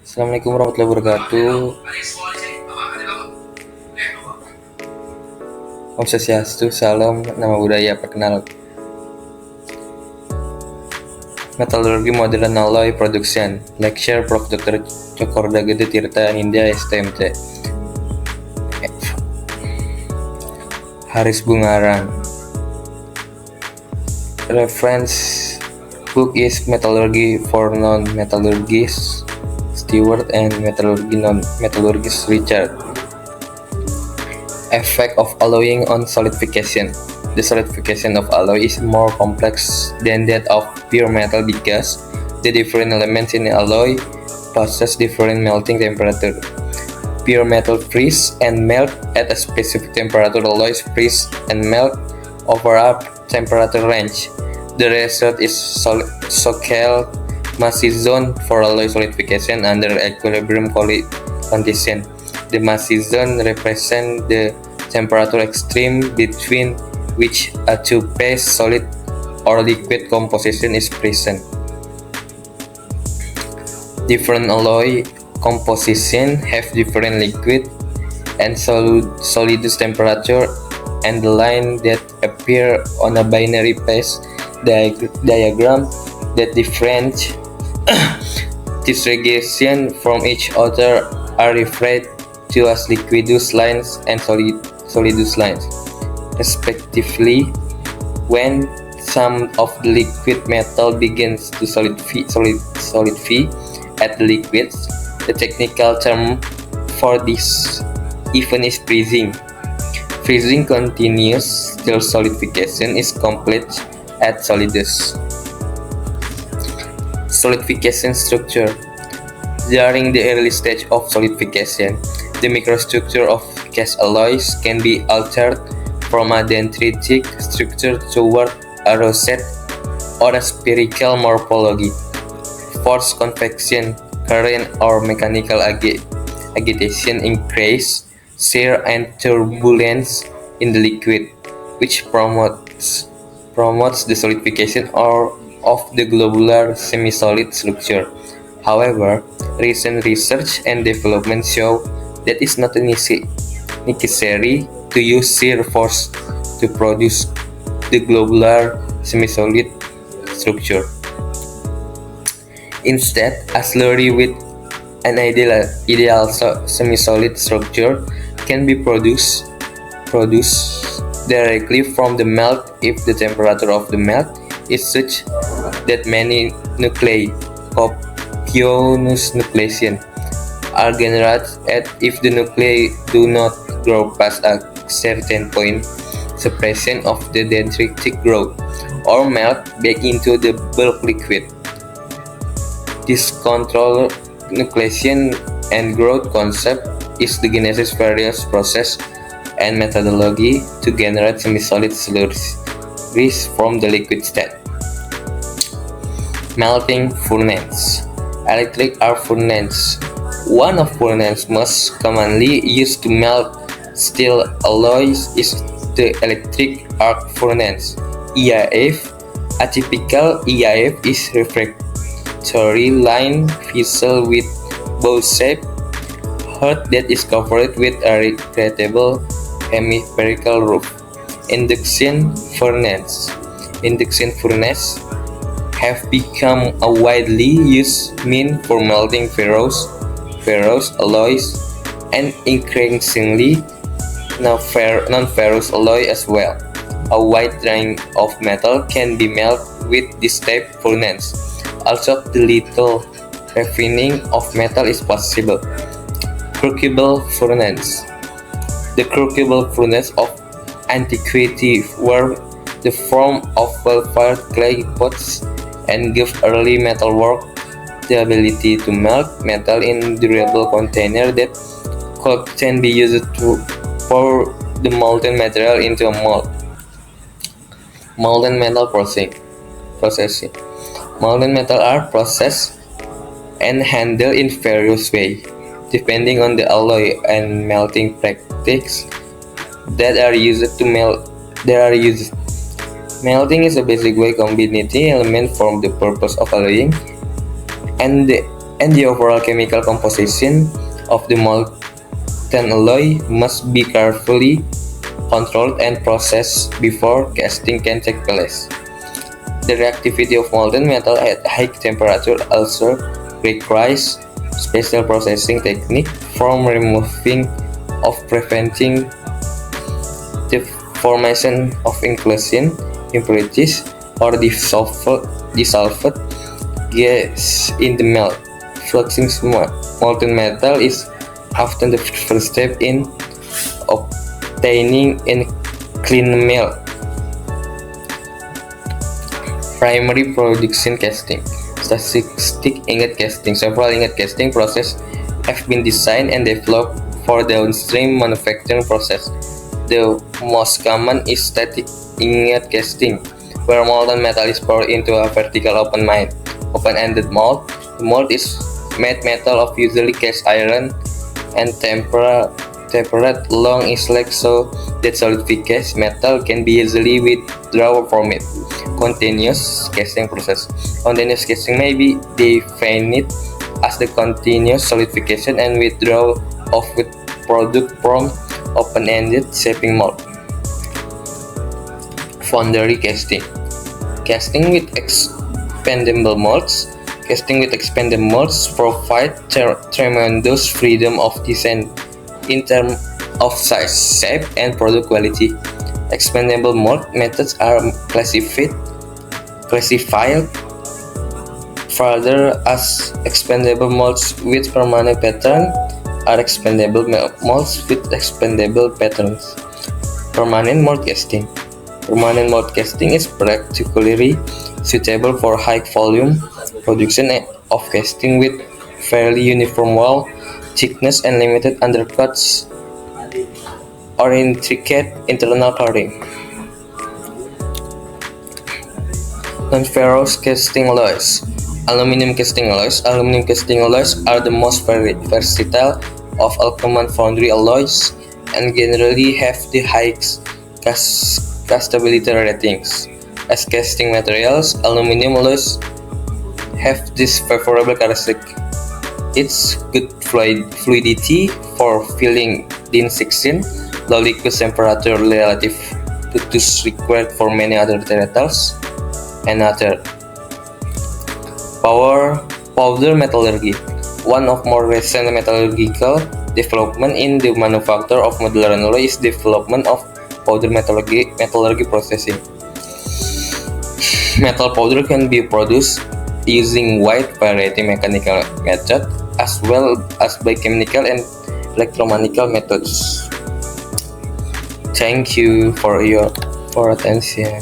Assalamualaikum warahmatullahi wabarakatuh. Om Swastiastu, salam, nama budaya, perkenal. Metallurgi Modern Alloy Production. Lecture Prof. Dr. Cokorda Gede Tirta Nindya STMT. Haris Bungarang. Reference book is Metallurgy for Non-Metallurgists, Stewart, and Metallurgy Non-Metallurgists, Richard. Effect of alloying on solidification. The solidification of alloy is more complex than that of pure metal because the different elements in the alloy possess different melting temperature. Pure metal freeze and melt at a specific temperature. Alloys freeze and melt over a temperature range. The result is so-called Massey zone for alloy solidification under equilibrium condition. The Massey zone represents the temperature extreme between which a two-phase solid or liquid composition is present. Different alloy compositions have different liquid and solidus temperature, and the lines that appear on a binary phase diagram that differentiate this region from each other are referred to as liquidus lines and solidus lines, respectively. When some of the liquid metal begins to solidify at the liquids, the technical term for this event is freezing. Freezing continues till solidification is complete at solidus. Solidification structure. During the early stage of solidification, the microstructure of cast alloys can be altered from a dendritic structure toward a rosette or a spherical morphology. Force convection, current, or mechanical agitation increase shear and turbulence in the liquid, which promotes the solidification of the globular semi-solid structure. However, recent research and development show that it's not necessary to use shear force to produce the globular semi-solid structure. Instead, a slurry with an ideal semi-solid structure can be produced directly from the melt if the temperature of the melt is such that many nuclei, copious nucleation, are generated, and if the nuclei do not grow past a certain point, suppression of the dendritic growth, or melt back into the bulk liquid. This control nucleation and growth concept is the genesis various process and methodology to generate semi-solid slurries from the liquid state. Melting furnace. Electric arc furnace. One of furnaces most commonly used to melt steel alloys is the electric arc furnace (EAF). A typical EAF is refractory line vessel with bowl-shaped hearth that is covered with a retractable hemispherical roof. Induction furnace. Induction furnace have become a widely used means for melting ferrous alloys and increasingly non-ferrous alloy as well. A wide range of metal can be melted with this type furnace. Also, the little refining of metal is possible. Crucible furnace. The crucible furnace of antiquity were the form of well-fired clay pots and gave early metalwork the ability to melt metal in durable container that could then be used to pour the molten material into a mold. Molten metal processing. Molten metal are processed and handled in various ways, depending on the alloy and melting practices that are used to melt. Melting is a basic way combining elements for the purpose of alloying, and the and the overall chemical composition of the molten alloy must be carefully controlled and processed before casting can take place. The reactivity of molten metal at high temperature also requires special processing technique from removing of preventing the formation of inclusion, impurities, or dissolved gas in the melt. Fluxing molten metal is often the first step in obtaining a clean melt. Primary production casting. Static ingot casting. Several ingot casting processes have been designed and developed for downstream manufacturing process. The most common is static ingot casting, where molten metal is poured into a vertical open-ended mold. The mold is made metal of usually cast iron and tempered long its length so that solidified metal can be easily withdrawn from it. Continuous casting process. Continuous casting may be defined as the continuous solidification and withdrawal of the product from open-ended shaping mold. Foundry casting. Casting with expandable molds. Casting with expandable molds provide tremendous freedom of design in terms of size, shape, and product quality. Expandable mold methods are classified further as expandable molds with permanent pattern are expandable molds with expandable patterns. Permanent mold casting. Permanent mold casting is particularly suitable for high volume production of casting with fairly uniform wall thickness and limited undercuts or intricate internal cutting. Non-ferrous casting alloys. Aluminum casting alloys. Aluminum casting alloys are the most versatile of common foundry alloys and generally have the highest castability ratings. As casting materials, aluminum alloys have this favorable characteristic. Its good fluidity for filling thin section, low liquid temperature relative to those required for many other metals, and other. Powder metallurgy. One of more recent metallurgical development in the manufacture of modular alloy is development of powder metallurgy processing. Metal powder can be produced using wide variety mechanical methods as well as by chemical and electromechanical methods. Thank you for your attention.